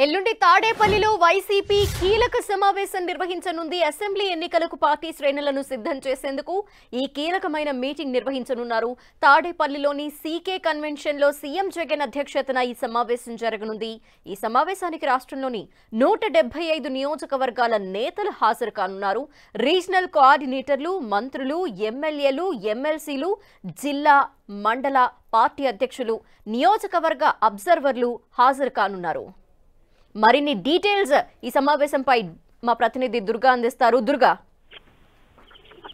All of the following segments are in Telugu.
ఎల్లుండి తాడేపల్లిలో వైసీపీ కీలక సమావేశం నిర్వహించనుంది. అసెంబ్లీ ఎన్నికలకు పార్టీ శ్రేణులను సిద్ధం చేసేందుకు ఈ కీలకమైన మీటింగ్ నిర్వహించనున్నారు. తాడేపల్లిలోని సీకే కన్వెన్షన్ లో సీఎం జగన్ అధ్యక్షతన ఈ సమావేశం జరగనుంది. ఈ సమావేశానికి రాష్ట్రంలోని 175 నియోజకవర్గాల నేతలు హాజరు కానున్నారు. రీజనల్ కోఆర్డినేటర్లు, మంత్రులు, ఎమ్మెల్యేలు, ఎమ్మెల్సీలు, జిల్లా, మండల పార్టీ అధ్యక్షులు, నియోజకవర్గ అబ్జర్వర్లు హాజరు కానున్నారు. మరిన్ని డీటెయిల్స్ ఈ సమావేశంపై మా ప్రతినిధి దుర్గా అందిస్తారు. దుర్గా,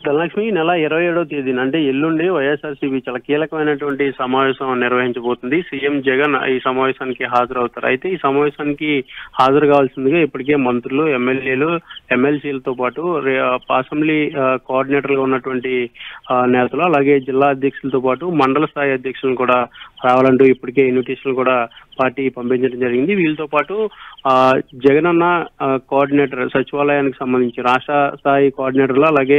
ధనలక్ష్మి, నెల 27వ తేదీన అంటే ఎల్లుండి వైఎస్ఆర్సీపీ చాలా కీలకమైనటువంటి సమావేశం నిర్వహించబోతుంది. సీఎం జగన్ ఈ సమావేశానికి హాజరవుతారు. అయితే ఈ సమావేశానికి హాజరు కావాల్సిందిగా ఇప్పటికే మంత్రులు, ఎమ్మెల్యేలు, ఎమ్మెల్సీలతో పాటు అసెంబ్లీ కోఆర్డినేటర్గా ఉన్నటువంటి నేతలు, అలాగే జిల్లా అధ్యక్షులతో పాటు మండల స్థాయి అధ్యక్షులను కూడా రావాలంటూ ఇప్పటికే ఇన్విటేషన్లు కూడా పార్టీ పంపించడం జరిగింది. వీళ్ళతో పాటు జగనన్న కోఆర్డినేటర్, సచివాలయానికి సంబంధించి రాష్ట్ర స్థాయి కోఆర్డినేటర్లు, అలాగే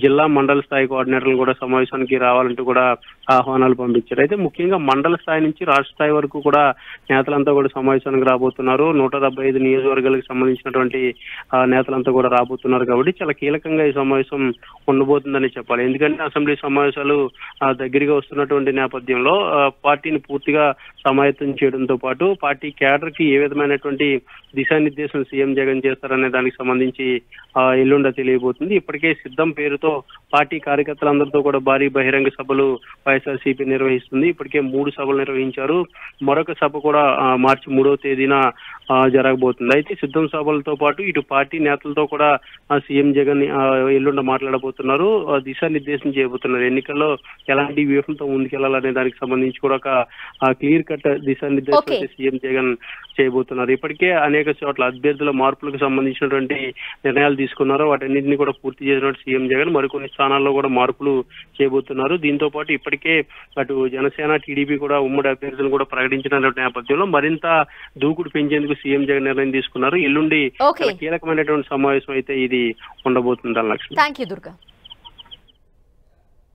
జిల్లా మండల స్థాయి కోఆర్డినేటర్లు కూడా సమావేశానికి రావాలంటూ కూడా ఆహ్వానాలు పంపించారు. అయితే ముఖ్యంగా మండల స్థాయి నుంచి రాష్ట్ర స్థాయి వరకు కూడా నేతలంతా కూడా సమావేశానికి రాబోతున్నారు. 175 నియోజకవర్గాలకు సంబంధించినటువంటి నేతలంతా కూడా రాబోతున్నారు. కాబట్టి చాలా కీలకంగా ఈ సమావేశం ఉండబోతుందని చెప్పాలి. ఎందుకంటే అసెంబ్లీ సమావేశాలు దగ్గరగా వస్తున్నటువంటి నేపథ్యంలో పార్టీని పూర్తిగా సమాయత్తం చేయడంతో పాటు పార్టీ క్యాడర్ కి ఏ విధమైనటువంటి దిశానిర్దేశం సీఎం జగన్ చేస్తారనే దానికి సంబంధించి ఎల్లుండ తెలియబోతుంది. ఇప్పటికే సిద్ధం పేరుతో పార్టీ కార్యకర్తలందరితో కూడా భారీ బహిరంగ సభలు వైఎస్ఆర్సీపీ నిర్వహిస్తుంది. ఇప్పటికే 3 సభలు నిర్వహించారు. మరొక సభ కూడా మార్చి 3వ తేదీన జరగబోతుంది. అయితే సిద్ధం సభలతో పాటు ఇటు పార్టీ నేతలతో కూడా సీఎం జగన్ ఎల్లుండ మాట్లాడబోతున్నారు, దిశానిర్దేశం చేయబోతున్నారు. ఎన్నికల్లో ఎలాంటి వ్యూహంతో ముందుకెళ్లాలనే దానికి సంబంధించి కూడా ఒక క్లియర్ కట్ దిశానిర్దేశం సీఎం జగన్ చేయబోతున్నారు. ఇప్పటికే అనేక చోట్ల అభ్యర్థుల మార్పులకు సంబంధించినటువంటి నిర్ణయాలు తీసుకున్నారు. వాటన్నింటినీ కూడా పూర్తి చేసినట్టు సీఎం జగన్ మరికొన్ని స్థానాల్లో కూడా మార్పులు చేయబోతున్నారు. దీంతో పాటు ఇప్పటికే అటు జనసేన, టీడీపీ కూడా ఉమ్మడి అభ్యర్థులను కూడా ప్రకటించిన నేపథ్యంలో మరింత దూకుడు పెంచేందుకు సీఎం జగన్ నిర్ణయం తీసుకున్నారు. ఎల్లుండి కీలకమైనటువంటి సమావేశం అయితే ఇది ఉండబోతుంది. లక్ష్మి, థాంక్యూ దుర్గా.